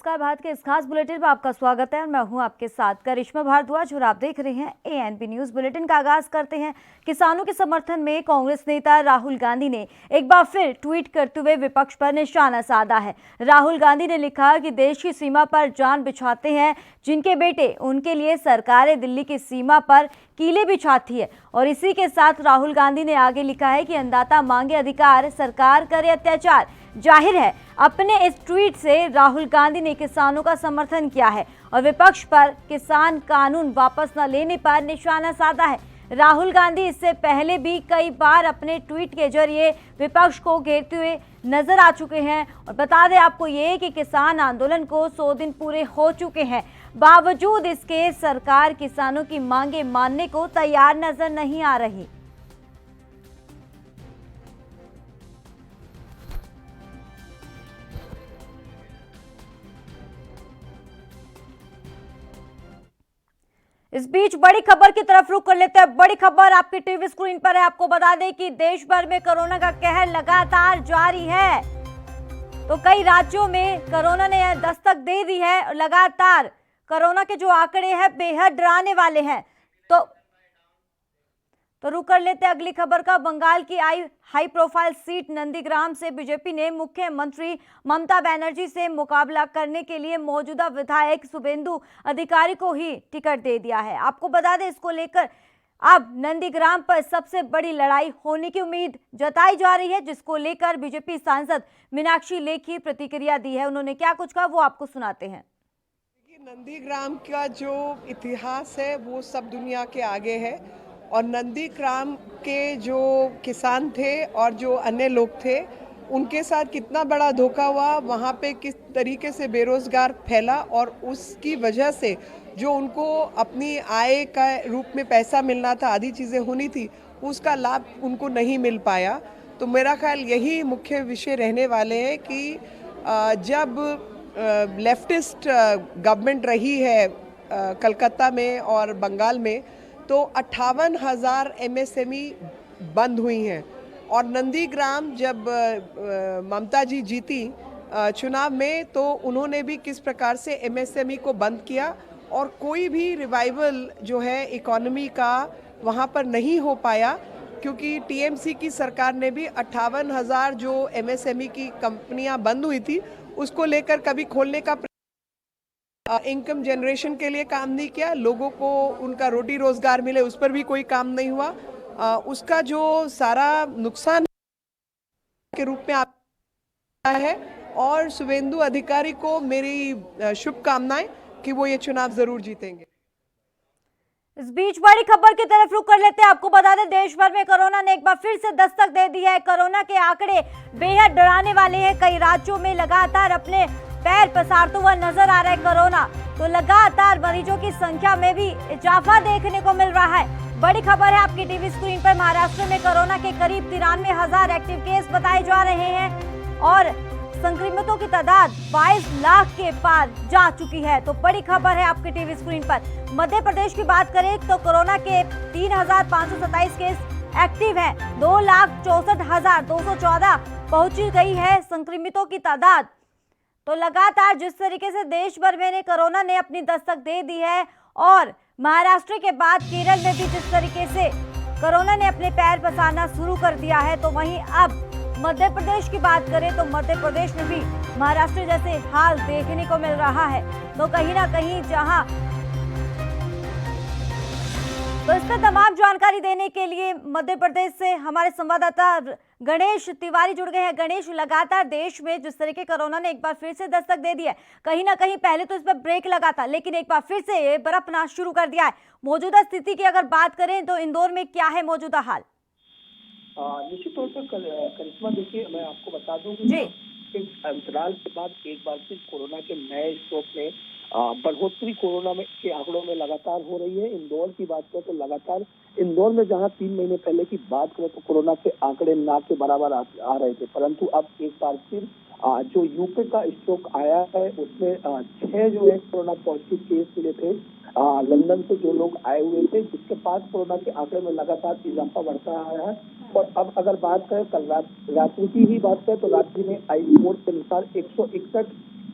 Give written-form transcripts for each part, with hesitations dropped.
नमस्कार। भारत के इस खास बुलेटिन में आपका स्वागत है और मैं हूं आपके साथ करिश्मा भारद्वाज और आप देख रहे हैं एएनपी न्यूज। बुलेटिन का आगाज करते हैं। किसानों के समर्थन में कांग्रेस नेता राहुल गांधी ने एक बार फिर ट्वीट करते हुए विपक्ष पर निशाना साधा है। राहुल गांधी ने लिखा कि देश की सीमा पर जान बिछाते हैं जिनके बेटे, उनके लिए सरकारें दिल्ली की सीमा पर कीले बिछाती है। और इसी के साथ राहुल गांधी ने आगे लिखा है कि अन्नदाता मांगे अधिकार, सरकार करे अत्याचार। जाहिर है अपने इस ट्वीट से राहुल गांधी ने किसानों का समर्थन किया है और विपक्ष पर किसान कानून वापस न लेने पर निशाना साधा है। राहुल गांधी इससे पहले भी कई बार अपने ट्वीट के जरिए विपक्ष को घेरते हुए नजर आ चुके हैं। और बता दें आपको ये कि किसान आंदोलन को 100 दिन पूरे हो चुके हैं, बावजूद इसके सरकार किसानों की मांगे मानने को तैयार नजर नहीं आ रही। इस बीच बड़ी खबर की तरफ रुख कर लेते हैं। बड़ी खबर आपकी टीवी स्क्रीन पर है। आपको बता दें कि देश भर में कोरोना का कहर लगातार जारी है। तो कई राज्यों में कोरोना ने दस्तक दे दी है और लगातार कोरोना के जो आंकड़े हैं बेहद डराने वाले हैं। तो रुक कर लेते हैं अगली खबर का। बंगाल की हाई प्रोफाइल सीट नंदीग्राम से बीजेपी ने मुख्यमंत्री ममता बनर्जी से मुकाबला करने के लिए मौजूदा विधायक शुभेंदु अधिकारी को ही टिकट दे दिया है। आपको बता दें इसको लेकर अब नंदीग्राम पर सबसे बड़ी लड़ाई होने की उम्मीद जताई जा रही है, जिसको लेकर बीजेपी सांसद मीनाक्षी लेखी प्रतिक्रिया दी है। उन्होंने क्या कुछ कहा वो आपको सुनाते हैं। नंदीग्राम का जो इतिहास है वो सब दुनिया के आगे है और नंदीग्राम के जो किसान थे और जो अन्य लोग थे उनके साथ कितना बड़ा धोखा हुआ, वहाँ पे किस तरीके से बेरोजगार फैला और उसकी वजह से जो उनको अपनी आय का रूप में पैसा मिलना था, आदि चीज़ें होनी थी, उसका लाभ उनको नहीं मिल पाया। तो मेरा ख्याल यही मुख्य विषय रहने वाले हैं कि जब लेफ्टिस्ट गवर्नमेंट रही है कलकत्ता में और बंगाल में, तो 58,000 एमएसएमई बंद हुई हैं। और नंदीग्राम जब ममता जी जीती चुनाव में, तो उन्होंने भी किस प्रकार से एमएसएमई को बंद किया और कोई भी रिवाइवल जो है इकोनॉमी का वहाँ पर नहीं हो पाया, क्योंकि टीएमसी की सरकार ने भी 58,000 जो एमएसएमई की कंपनियां बंद हुई थी उसको लेकर कभी खोलने का इनकम जनरेशन के लिए काम नहीं किया, लोगों को उनका रोटी रोजगार मिले उस पर भी कोई काम नहीं हुआ। उसका जो सारा नुकसान के रूप में आता है। और शुभेंदु अधिकारी को मेरी शुभकामनाएं कि वो ये चुनाव जरूर जीतेंगे। इस बीच बड़ी खबर की तरफ रुख कर लेते हैं। आपको बता दें देश भर में कोरोना ने एक बार फिर से दस्तक दे दी है। कोरोना के आंकड़े बेहद डराने वाले हैं। कई राज्यों में लगातार अपने पैर पसारता हुआ नजर आ रहा है कोरोना। तो लगातार मरीजों की संख्या में भी इजाफा देखने को मिल रहा है। बड़ी खबर है आपकी टीवी स्क्रीन पर। महाराष्ट्र में कोरोना के करीब 93,000 एक्टिव केस बताए जा रहे हैं और संक्रमितों की तादाद 22 लाख के पार जा चुकी है। तो बड़ी खबर है आपकी टीवी स्क्रीन पर। मध्य प्रदेश की बात करें तो कोरोना के 3,527 केस एक्टिव हैं। 2,64,214 पहुंची गई है संक्रमितों की तादाद। तो लगातार जिस तरीके से देश भर में कोरोना ने अपनी दस्तक दे दी है और महाराष्ट्र के बाद केरल में भी जिस तरीके से कोरोना ने अपने पैर पसारना शुरू कर दिया है, तो वहीं अब मध्य प्रदेश की बात करें तो मध्य प्रदेश में भी महाराष्ट्र जैसे हाल देखने को मिल रहा है। तो कहीं ना कहीं जहां तो इस पर तमाम जानकारी देने के लिए मध्य प्रदेश से हमारे संवाददाता गणेश तिवारी जुड़ गए हैं। गणेश, लगातार देश में जिस तरह के कोरोना ने एक बार फिर से दस्तक दे दी है, कहीं ना कहीं पहले तो इस पर ब्रेक लगा था, लेकिन एक बार फिर से ये बरपना शुरू कर दिया है। मौजूदा स्थिति की अगर बात करें तो इंदौर में क्या है मौजूदा हाल? निश्चित तौर पर करिश्मा, देखिए मैं आपको बता दूं कि अंतराल के बाद एक बार फिर कोरोना के नए स्ट्रोक में बढ़ोतरी कोरोना में के आंकड़ों में लगातार हो रही है। इंदौर की बात करें तो लगातार इंदौर में जहां 3 महीने पहले की बात करें तो कोरोना के आंकड़े ना के बराबर आ रहे थे, परंतु अब एक बार फिर जो यूपी का स्ट्रोक आया है उसमें 6 जो है कोरोना पॉजिटिव केस मिले थे लंदन से जो लोग आए हुए थे, जिसके पास कोरोना के आंकड़े में लगातार इजाफा बढ़ता आया है। और अब अगर बात करें कल रात्रि की ही बात करें तो रात्रि में आई रिपोर्ट के अनुसार 161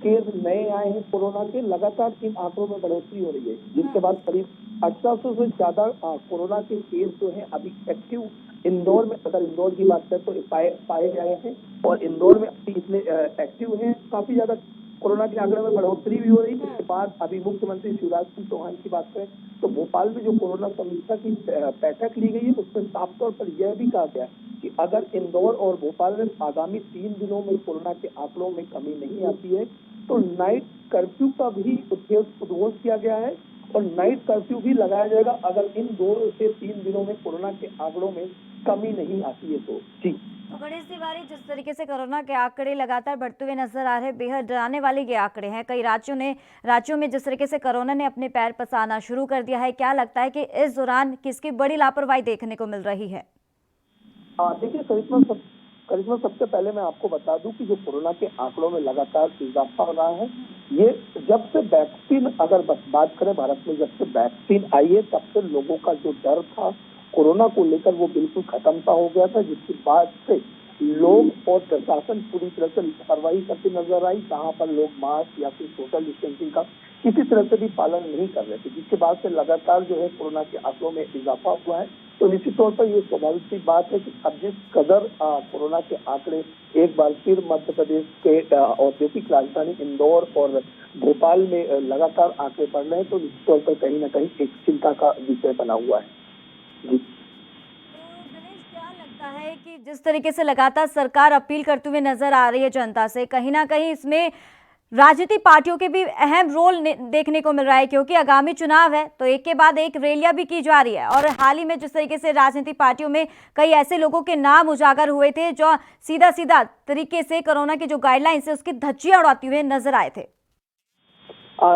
केस नए आए हैं कोरोना के, लगातार इन आंकड़ों में बढ़ोतरी हो रही है, जिसके बाद करीब 1800 से ज्यादा कोरोना के केस जो है अभी एक्टिव इंदौर में, अगर इंदौर की बात करें तो पाए गए हैं, और इंदौर में अभी इतने एक्टिव हैं। काफी ज्यादा कोरोना के आंकड़े में बढ़ोतरी भी हो रही है। इसके बाद अभी मुख्यमंत्री शिवराज सिंह चौहान की बात करें तो भोपाल में जो कोरोना समीक्षा की बैठक ली गई है, उसमें साफ तौर पर यह भी कहा गया कि अगर इंदौर और भोपाल में आगामी 3 दिनों में कोरोना के आंकड़ों में कमी नहीं आती है तो नाइट कर्फ्यू का भी उद्घोष किया गया है, और नाइट कर्फ्यू भी लगाया जाएगा अगर इन 2 से 3 दिनों में कोरोना के आंकड़ों में कमी नहीं आती है तो। जी तो गणेश तिवारी, जिस तरीके से कोरोना के आंकड़े लगातार बढ़ते हुए नजर आ रहे हैं, बेहद डराने वाले ये आंकड़े हैं। कई राज्यों में जिस तरीके से कोरोना ने अपने पैर पसारना शुरू कर दिया है, क्या लगता है कि इस दौरान किसकी बड़ी लापरवाही देखने को मिल रही है? देखिए करिश्मा, सबसे पहले मैं आपको बता दूं कि जो कोरोना के आंकड़ों में लगातार इजाफा हो रहा है, ये जब से वैक्सीन, अगर बात करें भारत में, जब से वैक्सीन आई है तब से लोगों का जो डर था कोरोना को लेकर वो बिल्कुल खत्म सा हो गया था, जिसके बाद से लोग और प्रशासन पूरी तरह से लापरवाही करते नजर आई, जहां पर लोग मास्क या फिर सोशल डिस्टेंसिंग का किसी तरह से भी पालन नहीं कर रहे थे, जिसके बाद से लगातार जो है कोरोना के आंकड़ों में इजाफा हुआ है। तो निश्चित तौर पर ये स्वाभाविक सी बात है कि अब जिस कदर कोरोना के आंकड़े एक बार फिर मध्य प्रदेश के औद्योगिक राजधानी इंदौर और भोपाल में लगातार आंकड़े बढ़ रहे हैं, तो निश्चित तौर पर कहीं ना कहीं एक चिंता का विषय बना हुआ है। जी, तो गणेश, क्या लगता है कि जिस तरीके से लगातार सरकार अपील करते हुए नजर आ रही है जनता से, कहीं ना कहीं इसमें राजनीतिक पार्टियों के भी अहम रोल देखने को मिल रहा है, क्योंकि आगामी चुनाव है तो एक के बाद एक रैलियां भी की जा रही है, और हाल ही में जिस तरीके से राजनीतिक पार्टियों में कई ऐसे लोगों के नाम उजागर हुए थे जो सीधा तरीके से कोरोना की जो गाइडलाइंस है उसकी धज्जियां उड़ाते हुए नजर आए थे।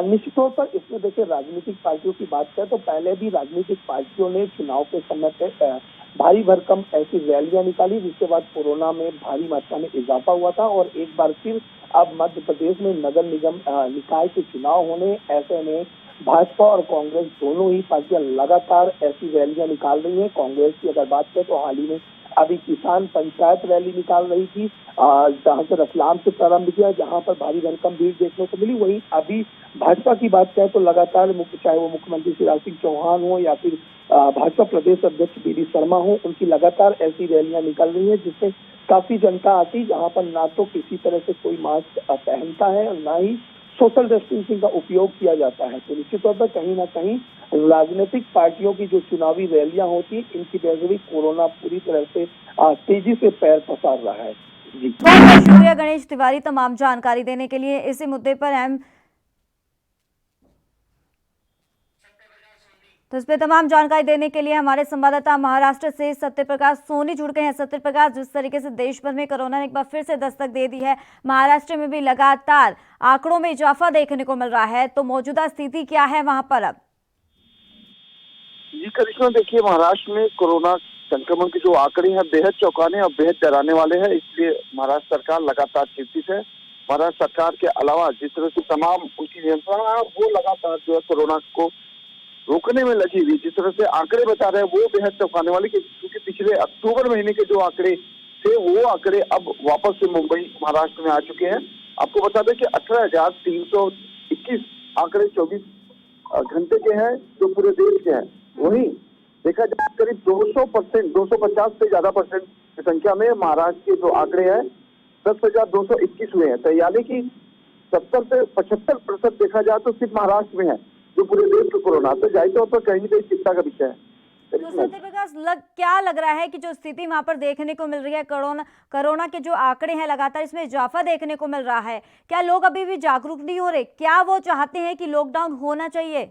निश्चित तौर पर इसमें देखिए राजनीतिक पार्टियों की बात करें तो पहले भी राजनीतिक पार्टियों ने चुनाव के समय पे भारी भरकम ऐसी रैलियां निकाली, जिसके बाद कोरोना में भारी मात्रा में इजाफा हुआ था, और एक बार फिर अब मध्य प्रदेश में नगर निगम निकाय के चुनाव होने, ऐसे में भाजपा और कांग्रेस दोनों ही पार्टियां लगातार ऐसी रैलियां निकाल रही हैं। कांग्रेस की अगर बात करें तो हाल ही में अभी किसान पंचायत रैली निकाल रही थी, जहां से रतलाम से प्रारंभ किया, जहां पर भारी भरकम भीड़ देखने को मिली। वहीं अभी भाजपा की बात करें तो लगातार चाहे वो मुख्यमंत्री शिवराज सिंह चौहान हो या फिर भाजपा प्रदेश अध्यक्ष वी डी शर्मा हो, उनकी लगातार ऐसी रैलियां निकल रही है, जिससे काफी जनता आती, जहां पर ना तो किसी तरह से कोई मास्क पहनता है और ना ही सोशल डिस्टेंसिंग का उपयोग किया जाता है। तो निश्चित तौर पर कहीं ना कहीं राजनीतिक पार्टियों की जो चुनावी रैलियां होती, इनकी वजह से भी कोरोना पूरी तरह से तेजी से पैर पसार रहा है। जी, बहुत बहुत शुक्रिया गणेश तिवारी तमाम जानकारी देने के लिए। इसी मुद्दे पर हम तो इस पे तमाम जानकारी देने के लिए हमारे संवाददाता महाराष्ट्र से सत्यप्रकाश सोनी जुड़ गए हैं। सत्यप्रकाश, जिस तरीके से देश भर में कोरोना ने एक बार फिर से दस्तक दे दी है, महाराष्ट्र में भी लगातार आंकड़ों में इजाफा देखने को मिल रहा है, तो मौजूदा स्थिति क्या है वहां पर अब? जी करिश्मा, देखिए महाराष्ट्र में कोरोना संक्रमण के जो आंकड़े हैं बेहद चौंकाने और बेहद डराने वाले हैं, इसलिए महाराष्ट्र सरकार लगातार चिंतित है। महाराष्ट्र सरकार के अलावा जिस तरह से तमाम उनकी नियंत्रण है वो लगातार जो है कोरोना को रोकने में लगी हुई, जिस तरह से आंकड़े बता रहे हैं वो बेहद चौंकाने वाले, क्योंकि पिछले अक्टूबर महीने के जो आंकड़े थे वो आंकड़े अब वापस से मुंबई महाराष्ट्र में आ चुके हैं। आपको बता दें कि 18,321 आंकड़े 24 घंटे के हैं जो पूरे देश के हैं। वहीं देखा जाए करीब 200%, 250 से ज्यादा परसेंट की संख्या में महाराष्ट्र के जो आंकड़े हैं 10,221 हुए हैं, तो यानी कि 70 से 75% देखा जाए तो सिर्फ महाराष्ट्र में है जो पूरे देश को कोरोना, तो जाहिर तौर पर कहीं ना कहीं चिंता का विषय है। तो सत्यप्रकाश, क्या लग रहा है कि जो स्थिति वहां पर देखने को मिल रही है, कोरोना के जो आंकड़े हैं लगातार इसमें इजाफा देखने को मिल रहा है, क्या लोग अभी भी जागरूक नहीं हो रहे? क्या वो चाहते हैं कि लॉकडाउन होना चाहिए?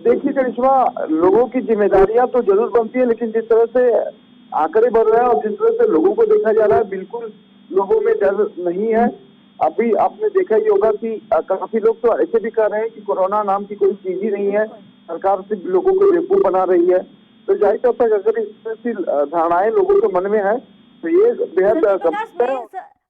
देखिए करिश्मा, लोगों की जिम्मेदारियां तो जरूर बनती है, लेकिन जिस तरह से आंकड़े बढ़ रहे हैं और जिस तरह से लोगों को देखा जा रहा है, बिल्कुल लोगों में डर नहीं है। अभी आपने देखा ही होगा कि काफी लोग तो ऐसे भी कह रहे हैं कि कोरोना नाम की कोई चीज ही नहीं है, सरकार सिर्फ लोगों को बेवकूफ बना रही है। तो जाहिर तौर पर अगर इस तरह की धारणाएं लोगों के मन में है तो ये बेहद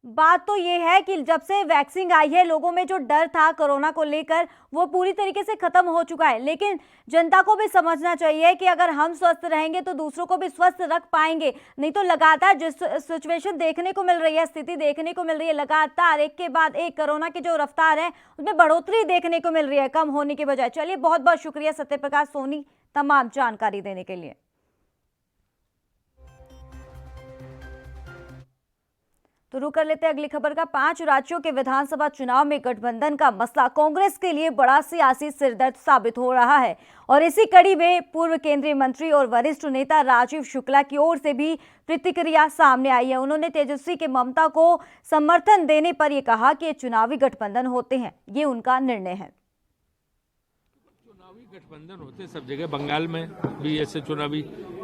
बात तो ये है कि जब से वैक्सीन आई है लोगों में जो डर था कोरोना को लेकर वो पूरी तरीके से खत्म हो चुका है। लेकिन जनता को भी समझना चाहिए कि अगर हम स्वस्थ रहेंगे तो दूसरों को भी स्वस्थ रख पाएंगे। नहीं तो लगातार जिस सिचुएशन देखने को मिल रही है, स्थिति देखने को मिल रही है, लगातार एक के बाद एक कोरोना की जो रफ्तार है उसमें बढ़ोतरी देखने को मिल रही है, कम होने के बजाय। चलिए, बहुत बहुत शुक्रिया सत्यप्रकाश सोनी तमाम जानकारी देने के लिए। तो रुक कर लेते हैं अगली खबर का। 5 राज्यों के विधानसभा चुनाव में गठबंधन का मसला कांग्रेस के लिए बड़ा सियासी सिरदर्द साबित हो रहा है और इसी कड़ी में पूर्व केंद्रीय मंत्री और वरिष्ठ नेता राजीव शुक्ला की ओर से भी प्रतिक्रिया सामने आई है। उन्होंने तेजस्वी के ममता को समर्थन देने पर यह कहा कि ये चुनावी गठबंधन होते हैं, ये उनका निर्णय है। गठबंधन होते सब जगह, बंगाल में भी ऐसे चुनावी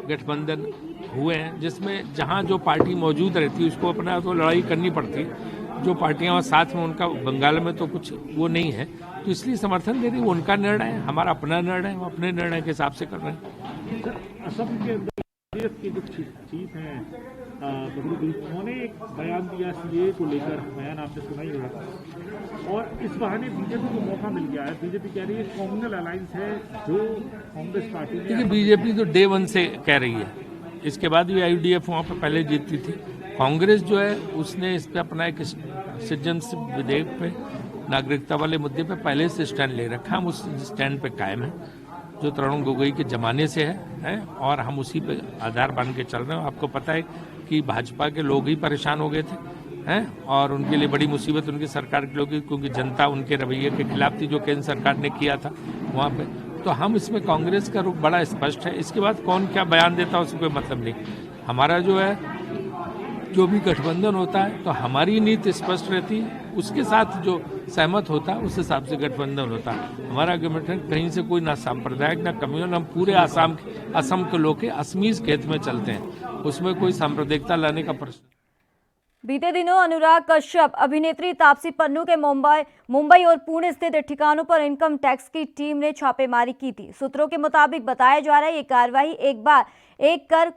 गठबंधन हुए हैं जिसमें जहां जो पार्टी मौजूद रहती है उसको अपना तो लड़ाई करनी पड़ती है। जो पार्टियां साथ में, उनका बंगाल में तो कुछ वो नहीं है, तो इसलिए समर्थन दे रही है। उनका निर्णय है, हमारा अपना निर्णय है, वो अपने निर्णय के हिसाब से कर रहे हैं। असम के अंदर की जो चीफ है उन्होंने एक बयान दिया सीए को लेकर, बयान आपने सुना ही होगा, और इस बहाने बीजेपी को मौका मिल गया है। बीजेपी कह रही है कॉम्युनल अलायंस है जो कांग्रेस पार्टी ने। देखिए, बीजेपी तो डे 1 से कह रही है, इसके बाद भी IUDF वहाँ पर पहले जीतती थी। कांग्रेस जो है उसने इस पर अपना एक सिटीजनशिप विधेयक पे, नागरिकता वाले मुद्दे पे पहले से स्टैंड ले रखा। हम उस स्टैंड पे कायम है जो तरुण गोगोई के जमाने से है और हम उसी पे आधार बन के चल रहे हैं। आपको पता है कि भाजपा के लोग ही परेशान हो गए थे हैं और उनके लिए बड़ी मुसीबत उनकी सरकार के लोग, क्योंकि जनता उनके रवैये के खिलाफ थी जो केंद्र सरकार ने किया था वहाँ पे। तो हम इसमें कांग्रेस का रुख बड़ा स्पष्ट है। इसके बाद कौन क्या बयान देता है उससे कोई मतलब नहीं। हमारा जो है, जो भी गठबंधन होता है तो हमारी नीति स्पष्ट रहती है, उसके साथ जो सहमत होता है उस हिसाब से गठबंधन होता है। हमारा गठबंधन कहीं से कोई ना सांप्रदायिक ना कम्युनल, हम पूरे असम के लोग के असमीज खेत में चलते हैं, उसमें कोई सांप्रदायिकता लाने का प्रश्न। बीते दिनों अनुराग कश्यप, अभिनेत्री तापसी पन्नू के मुंबई और पुणे स्थित ठिकानों पर इनकम टैक्स की टीम ने छापेमारी की थी। सूत्रों के मुताबिक बताया जा रहा है ये कार्रवाई एक कर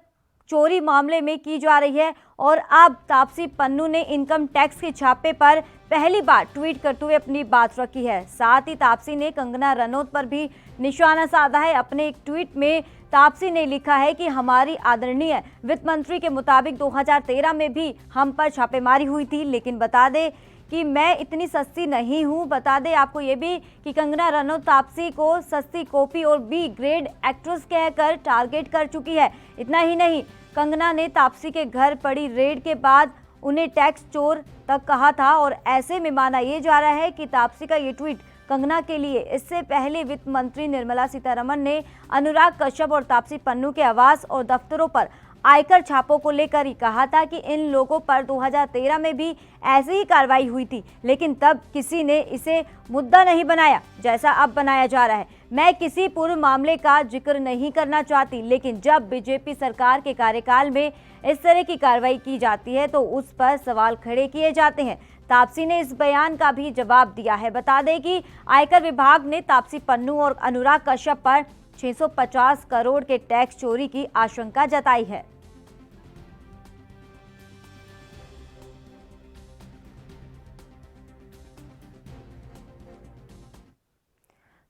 चोरी मामले में की जा रही है और अब तापसी पन्नू ने इनकम टैक्स के छापे पर पहली बार ट्वीट करते हुए अपनी बात रखी है। साथ ही तापसी ने कंगना रनौत पर भी निशाना साधा है। अपने एक ट्वीट में तापसी ने लिखा है कि हमारी आदरणीय वित्त मंत्री के मुताबिक 2013 में भी हम पर छापेमारी हुई थी, लेकिन बता दें कि मैं इतनी सस्ती नहीं हूं। बता दें आपको ये भी कि कंगना रनौत तापसी को सस्ती कॉपी और बी ग्रेड एक्ट्रेस कहकर टारगेट कर चुकी है। इतना ही नहीं, कंगना ने तापसी के घर पड़ी रेड के बाद उन्हें टैक्स चोर तक कहा था और ऐसे में माना यह जा रहा है कि तापसी का ये ट्वीट कंगना के लिए। इससे पहले वित्त मंत्री निर्मला सीतारमण ने अनुराग कश्यप और तापसी पन्नू के आवास और दफ्तरों पर आयकर छापों को लेकर ही कहा था कि इन लोगों पर 2013 में भी ऐसी ही कार्रवाई हुई थी, लेकिन तब किसी ने इसे मुद्दा नहीं बनाया जैसा अब बनाया जा रहा है। मैं किसी पूर्व मामले का जिक्र नहीं करना चाहती, लेकिन जब बीजेपी सरकार के कार्यकाल में इस तरह की कार्रवाई की जाती है तो उस पर सवाल खड़े किए जाते हैं। तापसी ने इस बयान का भी जवाब दिया है। बता दें कि आयकर विभाग ने तापसी पन्नू और अनुराग कश्यप पर 650 करोड़ के टैक्स चोरी की आशंका जताई है।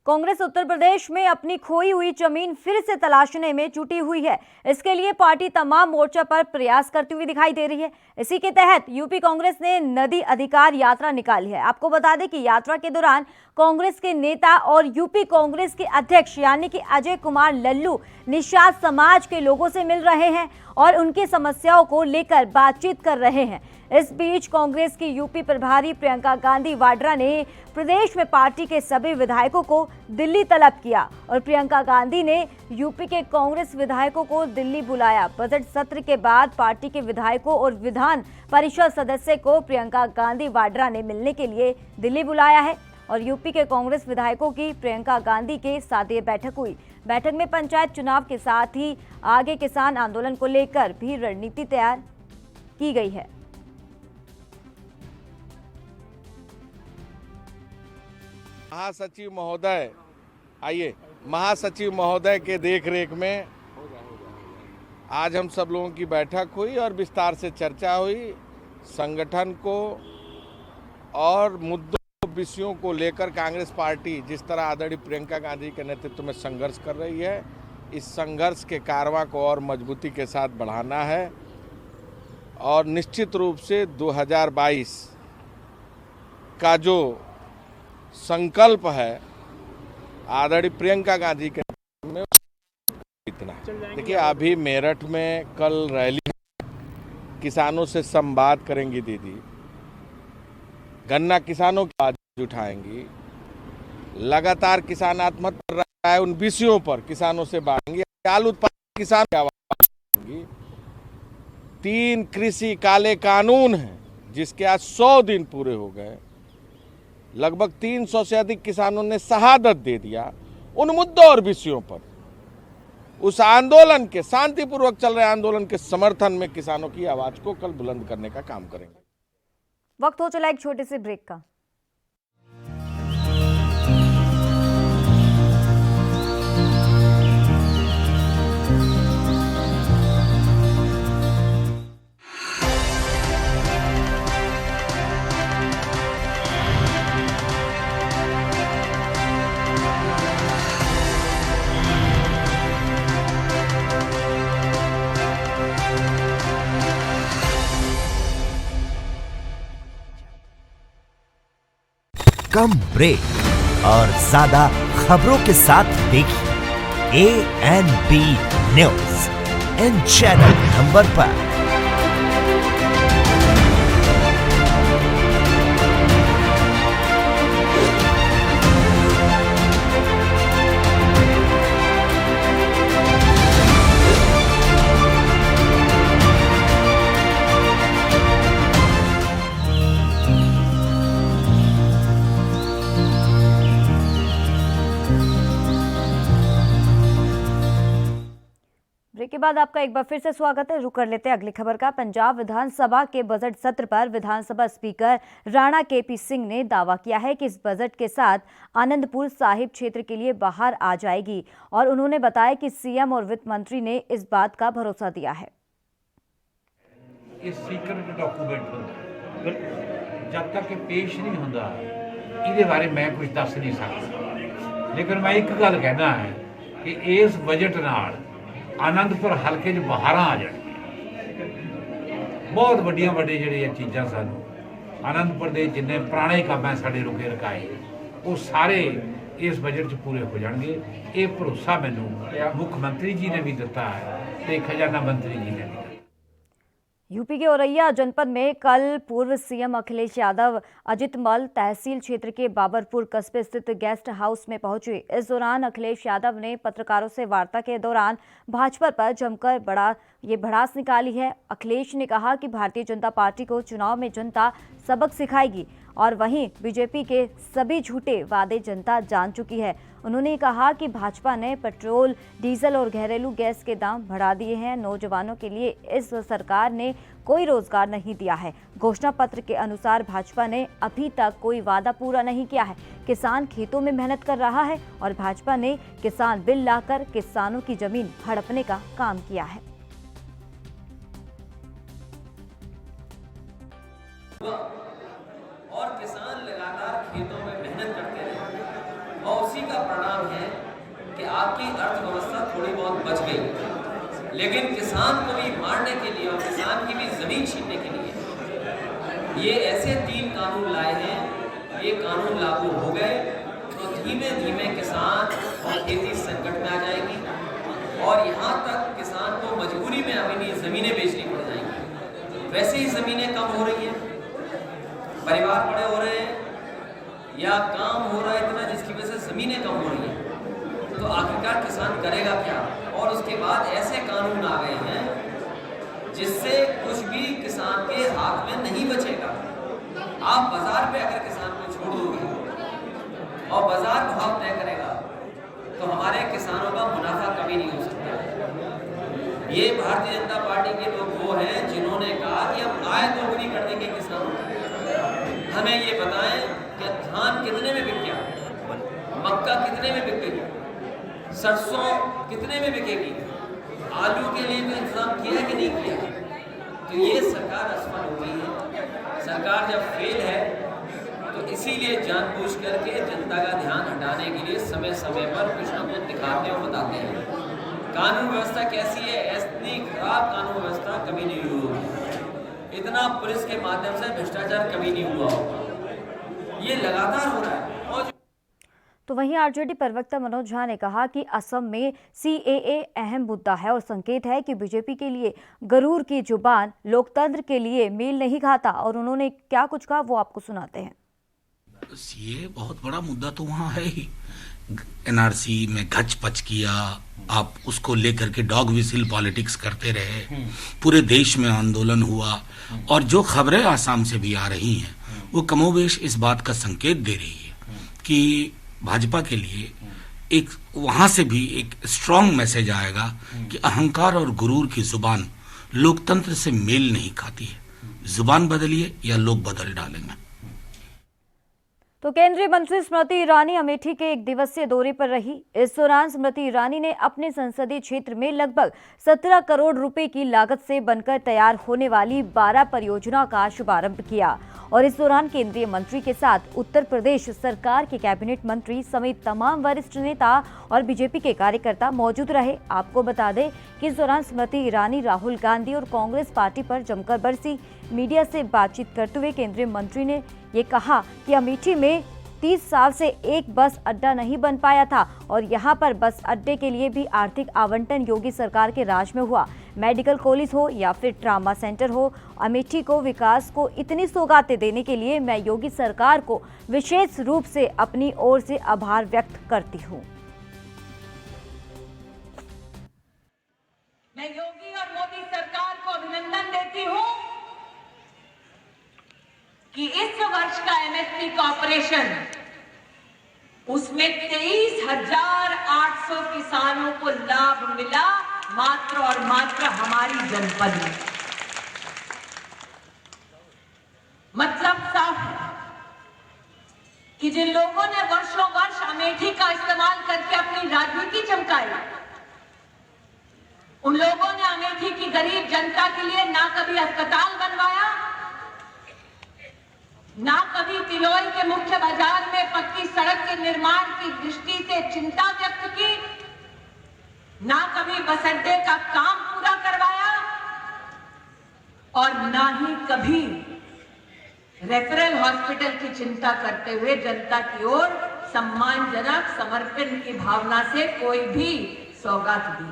कांग्रेस उत्तर प्रदेश में अपनी खोई हुई जमीन फिर से तलाशने में जुटी हुई है। इसके लिए पार्टी तमाम मोर्चा पर प्रयास करती हुई दिखाई दे रही है। इसी के तहत यूपी कांग्रेस ने नदी अधिकार यात्रा निकाली है। आपको बता दें कि यात्रा के दौरान कांग्रेस के नेता और यूपी कांग्रेस के अध्यक्ष यानी कि अजय कुमार लल्लू निषाद समाज के लोगों से मिल रहे हैं और उनकी समस्याओं को लेकर बातचीत कर रहे हैं। इस बीच कांग्रेस की यूपी प्रभारी प्रियंका गांधी वाड्रा ने प्रदेश में पार्टी के सभी विधायकों को दिल्ली तलब किया और प्रियंका गांधी ने यूपी के कांग्रेस विधायकों को दिल्ली बुलाया। बजट सत्र के बाद पार्टी के विधायकों और विधान परिषद सदस्य को प्रियंका गांधी वाड्रा ने मिलने के लिए दिल्ली बुलाया है और यूपी के कांग्रेस विधायकों की प्रियंका गांधी के साथ ये बैठक हुई। बैठक में पंचायत चुनाव के साथ ही आगे किसान आंदोलन को लेकर भी रणनीति तैयार की गई है। महासचिव महोदय, आइए, महासचिव महोदय के देखरेख में आज हम सब लोगों की बैठक हुई और विस्तार से चर्चा हुई। संगठन को और मुद्दों विषयों को लेकर कांग्रेस पार्टी जिस तरह आदरणीय प्रियंका गांधी के नेतृत्व में संघर्ष कर रही है, इस संघर्ष के कारवां को और मजबूती के साथ बढ़ाना है और निश्चित रूप से 2022 का जो संकल्प है आदरणीय प्रियंका गांधी के में इतना है। देखिए, अभी मेरठ में कल रैली है, किसानों से संवाद करेंगी दीदी, गन्ना किसानों की आवाज उठाएंगी, लगातार किसान आत्महत्या कर रहा है उन विषयों पर किसानों से बातेंगी, आलू उत्पादक किसान की आवाज उठाएंगी। 3 कृषि काले कानून हैं जिसके आज 100 दिन पूरे हो गए, लगभग 300 से अधिक किसानों ने शहादत दे दिया। उन मुद्दों और विषयों पर उस आंदोलन के, शांतिपूर्वक चल रहे आंदोलन के समर्थन में किसानों की आवाज को कल बुलंद करने का काम करेंगे। वक्त हो चला एक छोटे से ब्रेक का। कम ब्रेक और ज्यादा खबरों के साथ देखिए ANB news in channel number पर। ब्रेक के बाद आपका एक बार फिर से स्वागत है। रुक कर लेते हैं अगली खबर का। पंजाब विधानसभा के बजट सत्र पर विधानसभा स्पीकर राणा KP सिंह ने दावा किया है कि इस बजट के साथ आनंदपुर साहिब क्षेत्र के लिए बाहर आ जाएगी और उन्होंने बताया कि सीएम और वित्त मंत्री ने इस बात का भरोसा दिया है। इस सीक्रेट डॉक्यूमेंट जब तक पेश नहीं होता ਇਹਦੇ बारे मैं कुछ दस नहीं सकता, लेकिन मैं एक गल कहना है कि इस बजट नाल आनंदपुर हल्के च बहारां आ जाणगीआं। बहुत वड्डियां जिहड़ियां चीज़ां सानूं आनंदपुर दे जिन्ने पुराने काम है साडे रुके रकाए वो सारे इस बजट च पूरे हो जाणगे। ये भरोसा मैनूं मुख मंत्री जी ने भी दिता है ते खजाना मंत्री जी ने भी दिता। यूपी के औरैया जनपद में कल पूर्व सीएम अखिलेश यादव अजितमल तहसील क्षेत्र के बाबरपुर कस्बे स्थित गेस्ट हाउस में पहुंचे। इस दौरान अखिलेश यादव ने पत्रकारों से वार्ता के दौरान भाजपा पर जमकर भड़ास निकाली है। अखिलेश ने कहा कि भारतीय जनता पार्टी को चुनाव में जनता सबक सिखाएगी और वहीं बीजेपी के सभी झूठे वादे जनता जान चुकी है। उन्होंने कहा कि भाजपा ने पेट्रोल, डीजल और घरेलू गैस के दाम बढ़ा दिए हैं। नौजवानों के लिए इस सरकार ने कोई रोजगार नहीं दिया है। घोषणा पत्र के अनुसार भाजपा ने अभी तक कोई वादा पूरा नहीं किया है। किसान खेतों में मेहनत कर रहा है और भाजपा ने किसान बिल लाकर किसानों की जमीन हड़पने का काम किया है। और किसान लगातार खेतों में मेहनत करते रहे और उसी का परिणाम है कि आपकी अर्थव्यवस्था थोड़ी बहुत बच गई, लेकिन किसान को भी मारने के लिए और किसान की भी जमीन छीनने के लिए ये ऐसे 3 कानून लाए हैं। ये कानून लागू हो गए तो धीमे धीमे किसान और खेती संकट में आ जाएगी और यहाँ तक किसान को मजबूरी में अपनी जमीनें बेचनी पड़ जाएंगी। वैसे ही जमीनें कम हो रही हैं, परिवार बड़े हो रहे हैं या काम हो रहा है इतना जिसकी वजह से जमीनें कम हो रही हैं, तो आखिरकार किसान करेगा क्या। और उसके बाद ऐसे कानून आ गए हैं जिससे कुछ भी किसान के हाथ में नहीं बचेगा। आप बाजार पे अगर किसान को छोड़ दोगे और बाजार भाव तय करेगा तो हमारे किसानों का मुनाफा कभी नहीं हो सकता। ये भारतीय जनता पार्टी के लोग वो हैं जिन्होंने कहा कि हम आय दोगुनी कर देंगे किसानों को। हमें ये बताएं कि धान कितने में बिक गया, मक्का कितने में बिकेगी, सरसों कितने में बिकेगी, आलू के लिए भी इंतजाम किया है कि नहीं किया। तो ये सरकार असफल हो गई है। सरकार जब फेल है तो इसीलिए जानबूझ करके जनता का ध्यान हटाने के लिए समय समय पर कुछ न कुछ दिखाते और बताते हैं। कानून व्यवस्था कैसी है? इतनी खराब कानून व्यवस्था कभी नहीं हुई होगी, इतना पुलिस के माध्यम से भ्रष्टाचार कभी नहीं हुआ होगा। ये लगातार हो रहा है। तो वहीं आरजेडी प्रवक्ता मनोज झा ने कहा कि असम में सीएए अहम मुद्दा है और संकेत है कि बीजेपी के लिए गरूर की जुबान लोकतंत्र के लिए मेल नहीं खाता। और उन्होंने क्या कुछ कहा वो आपको सुनाते हैं। सीए बहुत बड़ा मुद्दा तो वहाँ है ही। एनआरसी में घच पच किया, आप उसको लेकर के डॉग विसिल पॉलिटिक्स करते रहे, पूरे देश में आंदोलन हुआ और जो खबरें आसाम से भी आ रही हैं वो कमोबेश इस बात का संकेत दे रही है कि भाजपा के लिए एक वहां से भी एक स्ट्रांग मैसेज आएगा कि अहंकार और गुरूर की जुबान लोकतंत्र से मेल नहीं खाती है। जुबान बदलिए या लोग बदल डालेंगे। तो केंद्रीय मंत्री स्मृति ईरानी अमेठी के एक दिवसीय दौरे पर रही। इस दौरान स्मृति ईरानी ने अपने संसदीय क्षेत्र में लगभग 17 करोड़ रुपए की लागत से बनकर तैयार होने वाली 12 परियोजनाओं का शुभारंभ किया। और इस दौरान केंद्रीय मंत्री के साथ उत्तर प्रदेश सरकार के कैबिनेट मंत्री समेत तमाम वरिष्ठ नेता और बीजेपी के कार्यकर्ता मौजूद रहे। आपको बता दें कि इस दौरान स्मृति ईरानी राहुल गांधी और कांग्रेस पार्टी पर जमकर बरसी। मीडिया से बातचीत करते हुए केंद्रीय मंत्री ने ये कहा कि अमेठी में 30 साल से एक बस अड्डा नहीं बन पाया था और यहाँ पर बस अड्डे के लिए भी आर्थिक आवंटन योगी सरकार के राज में हुआ। मेडिकल कॉलेज हो या फिर ट्रामा सेंटर हो, अमेठी को विकास को इतनी सौगातें देने के लिए मैं योगी सरकार को विशेष रूप से अपनी ओर से आभार व्यक्त करती हूँ। मैं योगी और मोदी सरकार को अभिनंदन देती हूँ कि इस वर्ष का एमएसपी का ऑपरेशन उसमें 23,800 किसानों को लाभ मिला, मात्र और मात्र हमारी जनपद में। मतलब साफ है कि जिन लोगों ने वर्षों वर्ष अमेठी का इस्तेमाल करके अपनी राजनीति चमकाई, उन लोगों ने अमेठी की गरीब जनता के लिए ना कभी अस्पताल बनवाया, ना कभी तिलोई के मुख्य बाजार में पक्की सड़क के निर्माण की दृष्टि से चिंता व्यक्त की, ना कभी बस अड्डे का काम पूरा करवाया और ना ही कभी रेफरल हॉस्पिटल की चिंता करते हुए जनता की ओर सम्मानजनक समर्पण की भावना से कोई भी सौगात दी।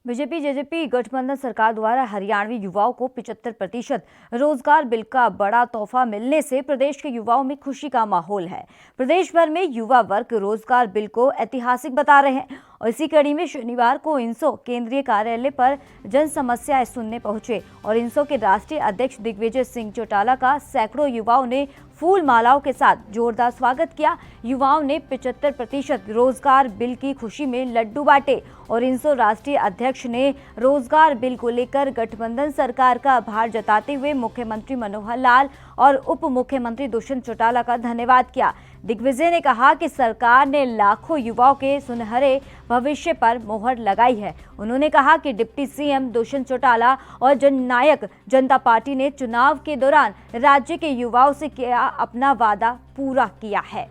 बीजेपी जेजेपी गठबंधन सरकार द्वारा हरियाणवी युवाओं को 75% रोजगार बिल का बड़ा तोहफा मिलने से प्रदेश के युवाओं में खुशी का माहौल है। प्रदेश भर में युवा वर्ग रोजगार बिल को ऐतिहासिक बता रहे हैं और इसी कड़ी में शनिवार को इंसो केंद्रीय कार्यालय पर जन समस्याएं सुनने पहुंचे और इंसो के राष्ट्रीय अध्यक्ष दिग्विजय सिंह चौटाला का सैकड़ों युवाओं ने फूल मालाओं के साथ जोरदार स्वागत किया। युवाओं ने 75% रोजगार बिल की खुशी में लड्डू बांटे और इंसो राष्ट्रीय अध्यक्ष ने रोजगार बिल को लेकर गठबंधन सरकार का आभार जताते हुए मुख्यमंत्री मनोहर लाल और उप मुख्यमंत्री दुष्यंत चौटाला का धन्यवाद किया। दिग्विजय ने कहा कि सरकार ने लाखों युवाओं के सुनहरे भविष्य पर मोहर लगाई है। उन्होंने कहा कि डिप्टी सीएम दुष्यंत चौटाला और जननायक जनता पार्टी ने चुनाव के दौरान राज्य के युवाओं से किया अपना वादा पूरा किया है।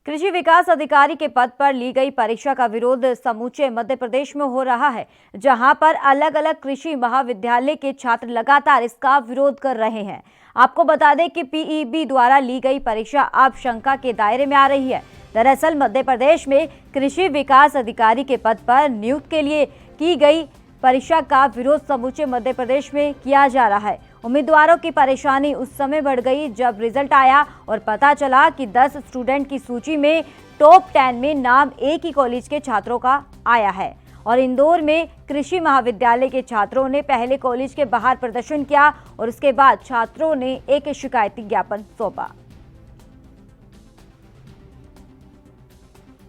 कृषि विकास अधिकारी के पद पर ली गई परीक्षा का विरोध समूचे मध्य प्रदेश में हो रहा है, जहां पर अलग अलग कृषि महाविद्यालय के छात्र लगातार इसका विरोध कर रहे हैं। आपको बता दें कि पीईबी द्वारा ली गई परीक्षा अब शंका के दायरे में आ रही है। दरअसल मध्य प्रदेश में कृषि विकास अधिकारी के पद पर नियुक्त के लिए की गई परीक्षा का विरोध समूचे मध्य प्रदेश में किया जा रहा है। उम्मीदवारों की परेशानी उस समय बढ़ गई जब रिजल्ट आया और पता चला कि 10 स्टूडेंट की सूची में टॉप 10 में नाम एक ही कॉलेज के छात्रों का आया है और इंदौर में कृषि महाविद्यालय के छात्रों ने पहले कॉलेज के बाहर प्रदर्शन किया और उसके बाद छात्रों ने एक शिकायती ज्ञापन सौंपा।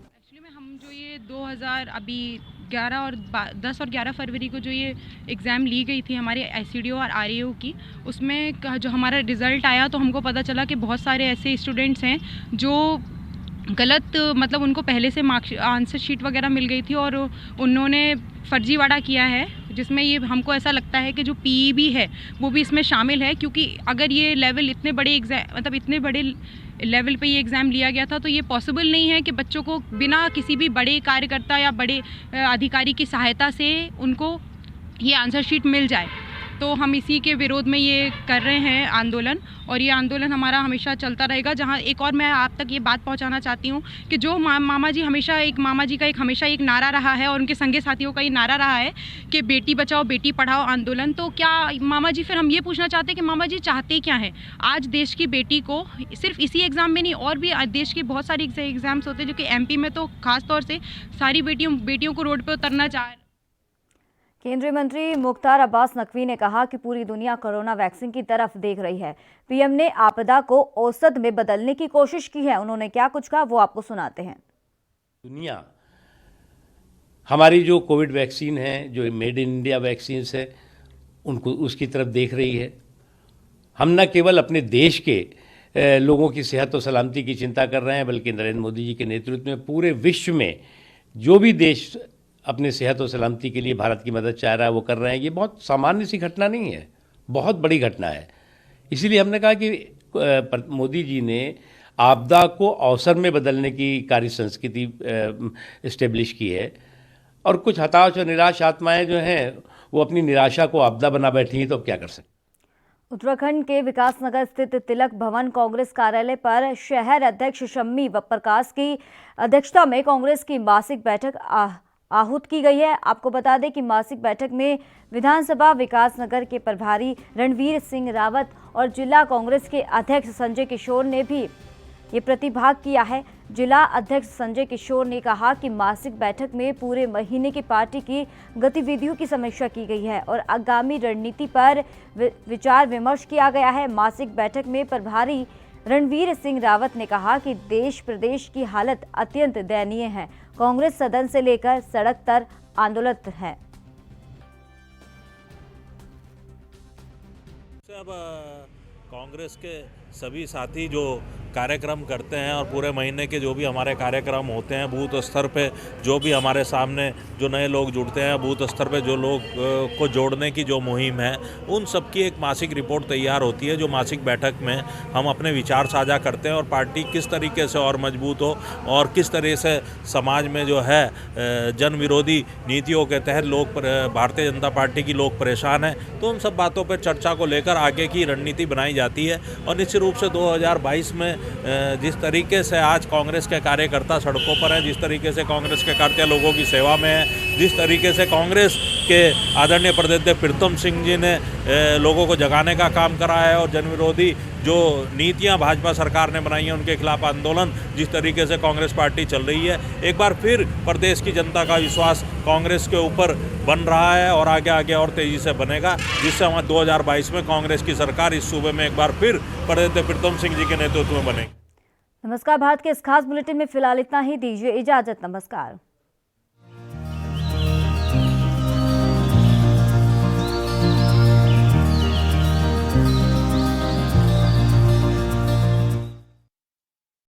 एक्चुअली में हम जो ये 2000 अभी 11 और 10 और 11 फरवरी को जो ये एग्ज़ाम ली गई थी हमारे एससीडीओ और आरएओ की, उसमें जो हमारा रिज़ल्ट आया तो हमको पता चला कि बहुत सारे ऐसे स्टूडेंट्स हैं जो गलत मतलब उनको पहले से मार्क्स आंसर शीट वगैरह मिल गई थी और उन्होंने फर्जीवाड़ा किया है, जिसमें ये हमको ऐसा लगता है कि जो पीईबी है वो भी इसमें शामिल है, क्योंकि अगर ये लेवल इतने बड़े एग्ज़ाम मतलब इतने बड़े लेवल पे ये एग्ज़ाम लिया गया था तो ये पॉसिबल नहीं है कि बच्चों को बिना किसी भी बड़े कार्यकर्ता या बड़े अधिकारी की सहायता से उनको ये आंसर शीट मिल जाए। तो हम इसी के विरोध में ये कर रहे हैं आंदोलन, और ये आंदोलन हमारा हमेशा चलता रहेगा। जहाँ एक और मैं आप तक ये बात पहुंचाना चाहती हूँ कि जो मामा जी का हमेशा एक नारा रहा है और उनके संगी साथियों का ये नारा रहा है कि बेटी बचाओ बेटी पढ़ाओ आंदोलन, तो क्या मामा जी, फिर हम ये पूछना चाहते हैं कि मामा जी चाहते क्या हैं? आज देश की बेटी को सिर्फ इसी एग्ज़ाम में नहीं और भी देश की बहुत सारी एग्ज़ाम्स होते हैं, जो कि एमपी में तो खास तौर से सारी बेटियों को रोड पर उतरना चाह रहे। केंद्रीय मंत्री मुख्तार अब्बास नकवी ने कहा कि पूरी दुनिया कोरोना वैक्सीन की तरफ देख रही है। पीएम ने आपदा को औसत में बदलने की कोशिश की है। उन्होंने क्या कुछ कहा वो आपको सुनाते हैं। दुनिया हमारी जो कोविड वैक्सीन है, जो मेड इन इंडिया वैक्सीन है, उनको उसकी तरफ देख रही है। हम न केवल अपने देश के लोगों की सेहत और सलामती की चिंता कर रहे हैं, बल्कि नरेंद्र मोदी जी के नेतृत्व में पूरे विश्व में जो भी देश अपने सेहत और सलामती के लिए भारत की मदद चाह रहा है वो कर रहे हैं। ये बहुत सामान्य सी घटना नहीं है, बहुत बड़ी घटना है। इसीलिए हमने कहा कि मोदी जी ने आपदा को अवसर में बदलने की कार्य संस्कृति इस्टेब्लिश की है, और कुछ हताश और निराश आत्माएं जो हैं वो अपनी निराशा को आपदा बना बैठी हैं, तो अब क्या कर सकते। उत्तराखंड के विकासनगर स्थित तिलक भवन कांग्रेस कार्यालय पर शहर अध्यक्ष शम्मी प्रकाश की अध्यक्षता में कांग्रेस की मासिक बैठक आहूत की गई है। आपको बता दें कि मासिक बैठक में विधानसभा विकासनगर के प्रभारी रणवीर सिंह रावत और जिला कांग्रेस के अध्यक्ष संजय किशोर ने भी ये प्रतिभाग किया है। जिला अध्यक्ष संजय किशोर ने कहा कि मासिक बैठक में पूरे महीने की पार्टी की गतिविधियों की समीक्षा की गई है और आगामी रणनीति पर विचार विमर्श किया गया है। मासिक बैठक में प्रभारी रणवीर सिंह रावत ने कहा कि देश प्रदेश की हालत अत्यंत दयनीय है। कांग्रेस सदन से लेकर सड़क तक आंदोलित है। अब कांग्रेस के सभी साथी जो कार्यक्रम करते हैं और पूरे महीने के जो भी हमारे कार्यक्रम होते हैं, बूथ स्तर पे जो भी हमारे सामने जो नए लोग जुड़ते हैं, बूथ स्तर पे जो लोग को जोड़ने की जो मुहिम है, उन सब की एक मासिक रिपोर्ट तैयार होती है, जो मासिक बैठक में हम अपने विचार साझा करते हैं और पार्टी किस तरीके से और मजबूत हो और किस तरह से समाज में जो है जन विरोधी नीतियों के तहत लोग भारतीय जनता पार्टी की लोग परेशान हैं, तो उन सब बातों पर चर्चा को लेकर आगे की रणनीति बनाई जाती है। और निश्चित रूप से 2022 में जिस तरीके से आज कांग्रेस के कार्यकर्ता सड़कों पर हैं, जिस तरीके से कांग्रेस के कार्यकर्ता लोगों की सेवा में हैं, जिस तरीके से कांग्रेस के आदरणीय प्रदेश प्रीतम सिंह जी ने लोगों को जगाने का काम करा है और जनविरोधी जो नीतियां भाजपा सरकार ने बनाई हैं उनके खिलाफ आंदोलन जिस तरीके से कांग्रेस पार्टी चल रही है, एक बार फिर प्रदेश की जनता का विश्वास कांग्रेस के ऊपर बन रहा है और आगे आगे और तेजी से बनेगा, जिससे हमारे 2022 में कांग्रेस की सरकार इस सूबे में एक बार फिर प्रदेश प्रीतम सिंह जी के नेतृत्व में बनेगी। नमस्कार, भारत के इस खास बुलेटिन में फिलहाल इतना ही। दीजिए इजाजत। नमस्कार।